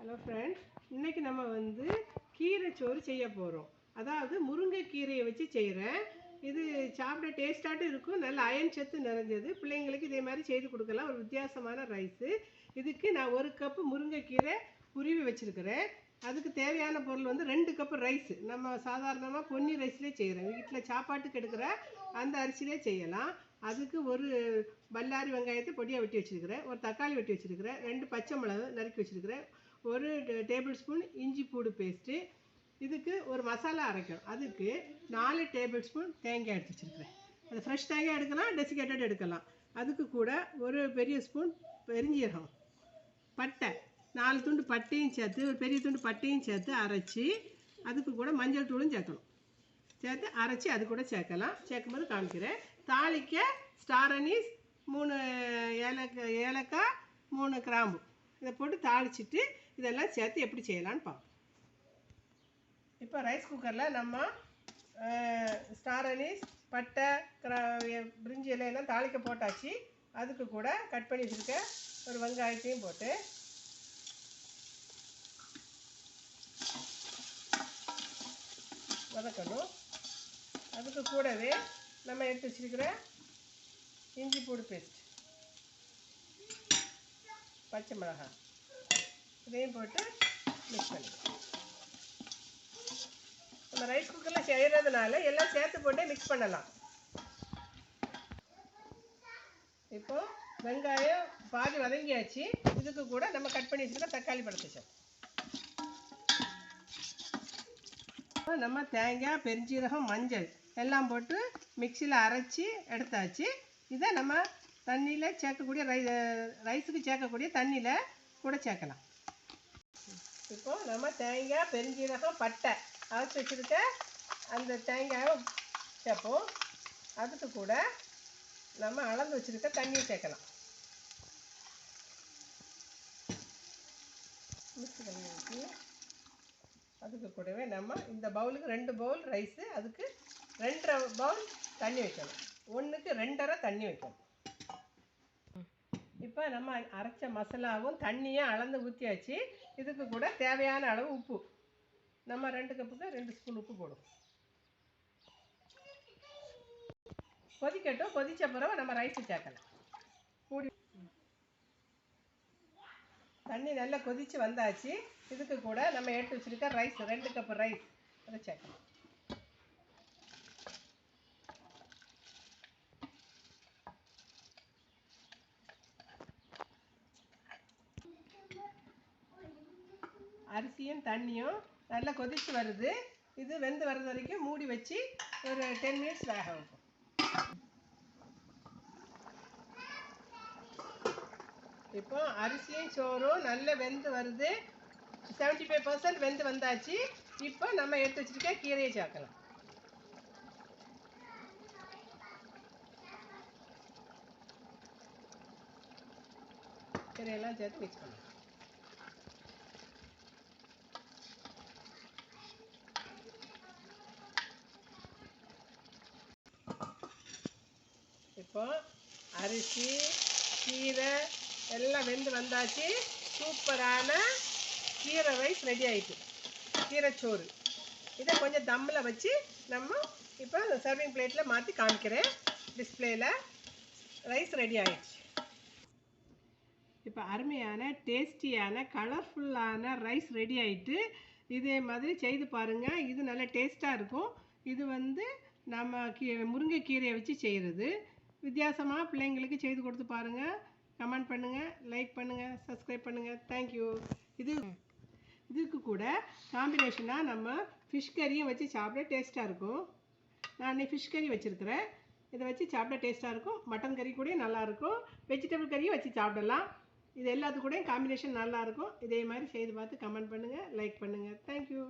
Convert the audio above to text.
Hello friends, இன்றைக்கி நம்ம கீரை சோறு செய்ய போகிறோம். அதாவது முருங்கைக்கீரையை வச்சு செய்கிறேன். இது சாப்பிட டேஸ்ட்டாட்டும் இருக்கும், நல்ல அயன் சத்து நிறைஞ்சது. பிள்ளைங்களுக்கு இதே மாதிரி செய்து கொடுக்கலாம். ஒரு வித்தியாசமான ரைஸு. இதுக்கு நான் 1 கப்பு முருங்கைக்கீரை உருவி வச்சுருக்கிறேன். அதுக்கு தேவையான பொருள் 2 கப்பு ரைஸு. நம்ம சாதாரணமாக பொன்னி ரைஸ்லேயே செய்கிறேன். வீட்டில் சாப்பாட்டுக்கு எடுக்கிற அந்த அரிசியிலே செய்யலாம். அதுக்கு ஒரு பல்லாரி வெங்காயத்தை பொடியாக வெட்டி வச்சுருக்கிறேன், ஒரு தக்காளி வெட்டி வச்சுருக்கிறேன், 2 பச்சை மிளகு நறுக்கி வச்சுருக்கிறேன், 1 டேபிள் ஸ்பூன் இஞ்சி பூடு பேஸ்ட்டு. இதுக்கு ஒரு மசாலா அரைக்கணும். அதுக்கு 4 டேபிள் ஸ்பூன் தேங்காய் எடுத்து வச்சுருக்கிறேன். அது ஃப்ரெஷ் தேங்காய் எடுக்கலாம், டெசிகேட்டட் எடுக்கலாம். அதுக்கு கூட ஒரு பெரிய ஸ்பூன் பெருஞ்சீரகம், பட்டை, 4 துண்டு பட்டையும் சேர்த்து, ஒரு பெரிய துண்டு பட்டையும் சேர்த்து அரைச்சி, அதுக்கு கூட மஞ்சள் தூளும் சேர்க்கணும். சேர்த்து அரைச்சி அது கூட சேர்க்கலாம். சேர்க்கும்போது காமிக்கிறேன். தாளிக்க ஸ்டார் அனீஸ், 3 ஏலக்காய், 3 கிராம்பு இதை போட்டு தாளிச்சிட்டு இதெல்லாம் சேர்த்து எப்படி செய்யலான்னு பார்ப்போம். இப்போ ரைஸ் குக்கரில் நம்ம ஸ்டார் அனீஸ், பட்டை, பிரிஞ்சி இலையெல்லாம் தாளிக்க போட்டாச்சு. அதுக்கு கூட கட் பண்ணி வச்சுருக்க ஒரு வெங்காயத்தையும் போட்டு வதக்கணும். அதுக்கு கூடவே நம்ம எடுத்து வச்சுருக்கிற இஞ்சி பூடு பேஸ்ட், பச்சை மிளகாய் இதையும் போட்டு மிக்ஸ் பண்ணிக்கலாம். நம்ம ரைஸ் குக்கரில் செய்கிறதுனால எல்லாம் சேர்த்து போட்டு மிக்ஸ் பண்ணலாம். இப்போ வெங்காயம் பாதி வதங்கியாச்சு. இதுக்கு கூட நம்ம கட் பண்ணி வச்சுருக்க தக்காளி பழத்தை நம்ம தேங்காய், பெருஞ்சீரகம், மஞ்சள் எல்லாம் போட்டு மிக்சியில் அரைச்சி எடுத்தாச்சு. இதை நம்ம தண்ணியில் சேர்க்கக்கூடிய ரைஸுக்கு சேர்க்கக்கூடிய தண்ணியில் கூட சேர்க்கலாம். இப்போ நம்ம தேங்காய், பெருஞ்சீரகம், பட்டை அரைச்சி வச்சுருக்க அந்த தேங்காயை சேர்ப்போம். அதுக்கு கூட நம்ம அளந்து வச்சுருக்க தண்ணியை சேர்க்கலாம். மிக்ஸ் பண்ணி வச்சு அதுக்கு கூடவே நம்ம இந்த பவுலுக்கு 2 பவுல் ரைஸு, அதுக்கு 2.5 பவுல் தண்ணி வைக்கணும். 1க்கு 2.5 தண்ணி வைக்கணும். இப்போ நம்ம அரைச்ச மசாலாவும் தண்ணியும் அளந்து ஊற்றியாச்சு. இதுக்கு கூட தேவையான அளவு உப்பு, நம்ம 2 கப்புக்கு 2 ஸ்பூன் உப்பு போடுவோம். கொதிக்கட்டும். கொதித்த பிறகு நம்ம ரைஸு சேர்க்கலாம். மூடி தண்ணி நல்லா கொதித்து வந்தாச்சு. இதுக்கு கூட நம்ம எடுத்து வச்சுருக்க ரைஸ், 2 கப்பு ரைஸ் அதை சேர்க்கலாம். அரிசியும் தண்ணியும் நல்லா கொதித்து வருது. இது வெந்து வர்றது வரைக்கும் மூடி வச்சு ஒரு 10 மினிட்ஸ் வேக வைப்போம். இப்போ அரிசியும் சோறும் நல்லா வெந்து வருது. 75% வெந்து வந்தாச்சு. இப்போ நம்ம எடுத்து வச்சுருக்க கீரையை சேர்க்கலாம். கீரையெல்லாம் சேர்த்து மிக்ஸ் பண்ணலாம். இப்போ அரிசி, கீரை எல்லாம் வெந்து வந்தாச்சு. சூப்பரான கீரை ரைஸ் ரெடி ஆகிட்டு, கீரைச்சோறு. இதை கொஞ்சம் தம்மில் வச்சு நம்ம இப்போ சர்விங் பிளேட்டில் மாற்றி காமிக்கிறேன். டிஸ்பிளேயில் ரைஸ் ரெடி ஆகிடுச்சு. இப்போ அருமையான டேஸ்டியான கலர்ஃபுல்லான ரைஸ் ரெடி ஆகிட்டு. இதே மாதிரி செய்து பாருங்கள். இது நல்ல டேஸ்ட்டாக இருக்கும். இது நம்ம முருங்கைக்கீரையை வச்சு செய்கிறது. வித்தியாசமாக பிள்ளைங்களுக்கு செய்து கொடுத்து பாருங்கள். கமெண்ட் பண்ணுங்கள், லைக் பண்ணுங்கள், சப்ஸ்கிரைப் பண்ணுங்கள். தேங்க்யூ. இதுக்கு கூட காம்பினேஷனாக நம்ம ஃபிஷ் கறியும் வச்சு சாப்பிட டேஸ்ட்டாக இருக்கும். நான் ஃபிஷ் கறி வச்சுருக்கிறேன். இதை வச்சு சாப்பிட டேஸ்ட்டாக இருக்கும். மட்டன் கறி கூட நல்லாயிருக்கும். வெஜிடபிள் கறியும் வச்சு சாப்பிடலாம். இது எல்லாத்துக்கூடையும் காம்பினேஷன் நல்லாயிருக்கும். இதே மாதிரி செய்து பார்த்து கமெண்ட் பண்ணுங்கள், லைக் பண்ணுங்கள். தேங்க்யூ.